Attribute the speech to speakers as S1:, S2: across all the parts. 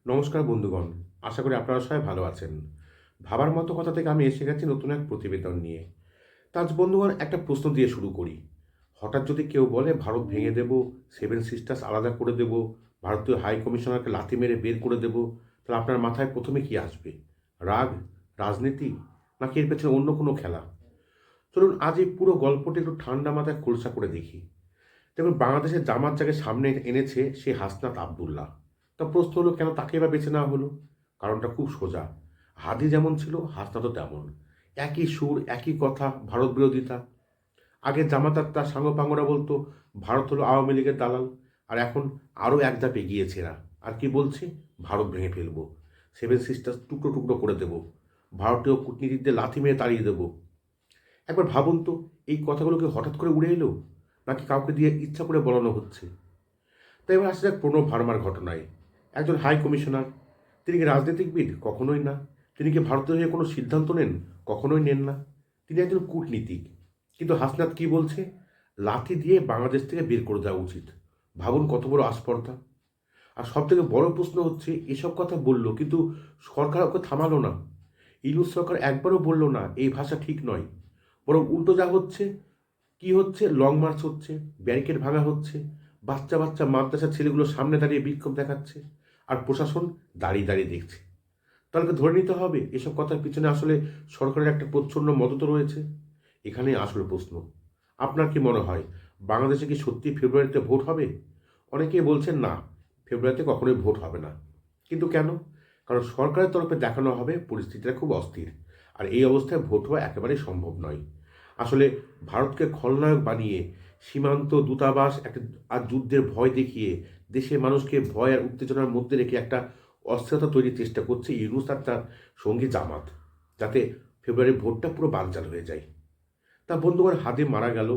S1: নমস্কার বন্ধুগণ, আশা করি আপনারা সবাই ভালো আছেন। ভাবার মতো কথা থেকে আমি এসে গেছি নতুন এক প্রতিবেদন নিয়ে। তা আজ বন্ধুগণ একটা প্রশ্ন দিয়ে শুরু করি। হঠাৎ যদি কেউ বলে ভারত ভেঙে দেব, সেভেন সিস্টার্স আলাদা করে দেব, ভারতীয় হাই কমিশনারকে লাথি মেরে বের করে দেব, তাহলে আপনার মাথায় প্রথমে কি আসবে? রাগ, রাজনীতি, নাকি এর পেছনে অন্য কোনো খেলা? চলুন আজ এই পুরো গল্পটি একটু ঠান্ডা মাথায় খোলসা করে দেখি। দেখুন, বাংলাদেশের জামাত যাকে সামনে এনেছে সে হাসনাত আবদুল্লাহ। তা প্রশ্ন হলো, কেন তাকে বা বেছে নেওয়া হলো? কারণটা খুব সোজা। হাদি যেমন ছিল হাসনাতও তেমন। একই সুর, একই কথা, ভারত বিরোধিতা। আগে জামাত আর তার সাঙ্গপাঙ্গরা বলতো ভারত হলো আওয়ামী লীগের দালাল, আর এখন আরও এক ধাপ এগিয়েছে এরা। আর কি বলছে? ভারত ভেঙে ফেলবো, সেভেন সিস্টার্স টুকরো টুকরো করে দেব, ভারতীয় কূটনীতিকদের লাথি মেরে তাড়িয়ে দেবো। একবার ভাবুন তো, এই কথাগুলোকে হঠাৎ করে উড়ে এলো, নাকি কাউকে দিয়ে ইচ্ছা করে বলানো হচ্ছে? তাই এবার আসা যাক প্রণব ভার্মার ঘটনায়। একজন হাই কমিশনার, তিনি কি রাজনীতিকবিদ? কখনোই না। তিনি কি ভারতের হয়ে কোনো সিদ্ধান্ত নেন? কখনোই নেন না। তিনি একজন কূটনীতিক। কিন্তু হাসনাত কি বলছে? লাথি দিয়ে বাংলাদেশ থেকে বের করে দেওয়া উচিত। ভাবুন কত বড় আস্পর্ধা। আর সব থেকে বড় প্রশ্ন হচ্ছে, এসব কথা বলল কিন্তু সরকার ওকে থামালো না। ইউনূস সরকার একবারও বলল না এই ভাষা ঠিক নয়। বরং উল্টো যা হচ্ছে, কি হচ্ছে? লং মার্চ হচ্ছে, ব্যারিকেড ভাঙা হচ্ছে, বাচ্চা বাচ্চা মাদ্রাসার ছেলেগুলো সামনে দাঁড়িয়ে বিক্ষোভ দেখাচ্ছে, আর প্রশাসন দাঁড়িয়ে দাঁড়িয়ে দেখছে। তাহলে ধরে নিতে হবে এসব কথার পিছনে আসলে সরকারের একটা প্রচ্ছন্ন মদত রয়েছে। এখানেই আসল প্রশ্ন। আপনার কি মনে হয়, বাংলাদেশে কি সত্যি ফেব্রুয়ারিতে ভোট হবে? অনেকেই বলছেন না, ফেব্রুয়ারিতে কখনোই ভোট হবে না। কিন্তু কেন? কারণ সরকারের তরফে দেখানো হবে পরিস্থিতিটা খুব অস্থির, আর এই অবস্থায় ভোট হওয়া একেবারেই সম্ভব নয়। আসলে ভারতকে খলনায়ক বানিয়ে, সীমান্ত দূতাবাস একটা আর যুদ্ধের ভয় দেখিয়ে, দেশের মানুষকে ভয় আর উত্তেজনার মধ্যে রেখে একটা অস্থিরতা তৈরির চেষ্টা করছে ইউনূস আর তার সঙ্গী জামাত, যাতে ফেব্রুয়ারির ভোটটা পুরো বানচাল হয়ে যায়। তা বন্ধুগণ, হাদি মারা গেল,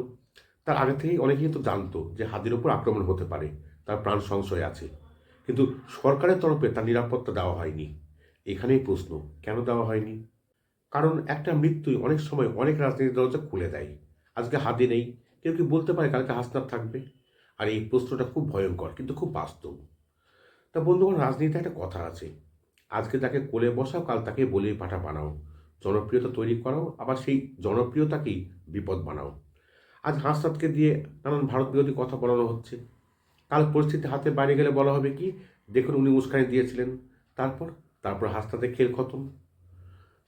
S1: তার আগে থেকেই অনেকেই তো জানতো যে হাদির ওপর আক্রমণ হতে পারে, তার প্রাণ সংশয় আছে। কিন্তু সরকারের তরফে তার নিরাপত্তা দেওয়া হয়নি। এখানেই প্রশ্ন, কেন দেওয়া হয়নি? কারণ একটা মৃত্যুই অনেক সময় অনেক রাজনীতির দরজা খুলে দেয়। আজকে হাদি নেই, কেউ কি বলতে পারে কালকে হাসনাত থাকবে? আর এই প্রশ্নটা খুব ভয়ঙ্কর কিন্তু খুব বাস্তব। তা বন্ধুগণ, রাজনীতিতে একটা কথা আছে, আজকে তাকে কোলে বসাও, কাল তাকে বলির পাঠা বানাও। জনপ্রিয়তা তৈরি করাও, আবার সেই জনপ্রিয়তাকেই বিপদ বানাও। আজ হাসনাতকে দিয়ে নানান ভারত বিরোধী কথা বলানো হচ্ছে। কাল পরিস্থিতি হাতে বাইরে গেলে বলা হবে কি, দেখুন উনি উস্কানি দিয়েছিলেন। তারপর তারপর হাসনাতের খেল খতম।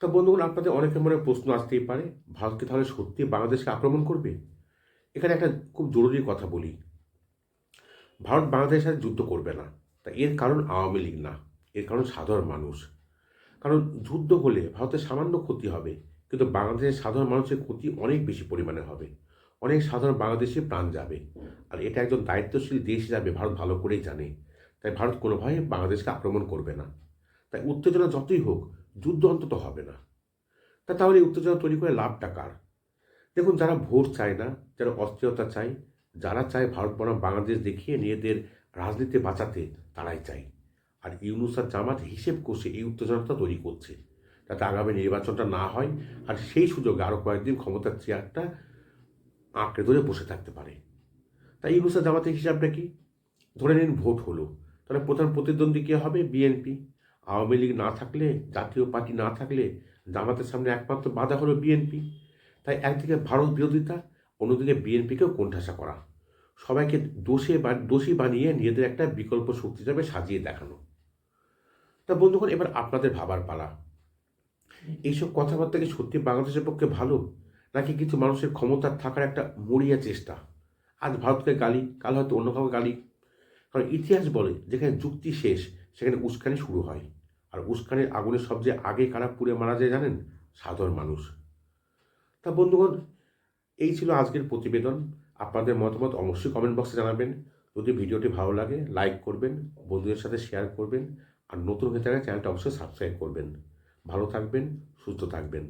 S1: তা বন্ধুগণ, আপনাদের অনেকের মনে প্রশ্ন আসতেই পারে, ভারত কি তাহলে সত্যি বাংলাদেশকে আক্রমণ করবে? এখানে একটা খুব জরুরি কথা বলি। ভারত বাংলাদেশের সাথে যুদ্ধ করবে না। তা এর কারণ আওয়ামী লীগ না, এর কারণ সাধারণ মানুষ। কারণ যুদ্ধ হলে ভারতের সামান্য ক্ষতি হবে, কিন্তু বাংলাদেশের সাধারণ মানুষের ক্ষতি অনেক বেশি পরিমাণে হবে। অনেক সাধারণ বাংলাদেশি প্রাণ যাবে। আর এটা একজন দায়িত্বশীল দেশ হিসাবে ভারত ভালো করেই জানে। তাই ভারত কোনোভাবে বাংলাদেশকে আক্রমণ করবে না। তাই উত্তেজনা যতই হোক, যুদ্ধ অন্তত হবে না। তাহলে এই উত্তেজনা তৈরি করে লাভটা কার? দেখুন, যারা ভোট চায় না, যারা অস্থিরতা চায়, যারা চায় ভারত বনাম বাংলাদেশ দেখিয়ে নিজেদের রাজনীতি বাঁচাতে, তারাই চায়। আর ইউনূস আর জামাত হিসেব কষে এই উত্তেজনাটা তৈরি করছে, যাতে আগামী নির্বাচনটা না হয়, আর সেই সুযোগে আরও কয়েকদিন ক্ষমতার চেয়ারটা আঁকড়ে ধরে বসে থাকতে পারে। তাই ইউনূস আর জামাতের হিসাবটা কি? ধরে নিন ভোট হলো, তাহলে প্রধান প্রতিদ্বন্দ্বী কে হবে? বিএনপি। আওয়ামী লীগ না থাকলে, জাতীয় পার্টি না থাকলে, জামাতের সামনে একমাত্র বাধা হলো বিএনপি। তাই একদিকে ভারত বিরোধিতা, অন্যদিকে বিএনপিকেও কোণঠাসা করা, সবাইকে দোষী বানিয়ে নিজেদের একটা বিকল্প শক্তি হিসাবে সাজিয়ে দেখানো। তা বন্ধুগণ, এবার আপনাদের ভাবার পালা। এইসব কথাবার্তা কি সত্যি বাংলাদেশের পক্ষে ভালো, নাকি কিছু মানুষের ক্ষমতার থাকার একটা মরিয়া চেষ্টা? আজ ভারতকে গালি, কাল হয়তো অন্য কাউকে গালি। কারণ ইতিহাস বলে, যেখানে যুক্তি শেষ সেখানে উস্কানি শুরু হয়। আর উস্কানির আগুনে সবচেয়ে আগে কারা পুড়ে মারা যায় জানেন? সাধারণ মানুষ। তা বন্ধুগণ, এই ছিল আজকের প্রতিবেদন। আপনাদের মতামত অবশ্যই কমেন্ট বক্সে জানাবেন। যদি ভিডিওটি ভালো লাগে লাইক করবেন, বন্ধুদের সাথে শেয়ার করবেন, আর নতুন হয়ে থাকলে চ্যানেলটা অবশ্যই সাবস্ক্রাইব করবেন। ভালো থাকবেন, সুস্থ থাকবেন।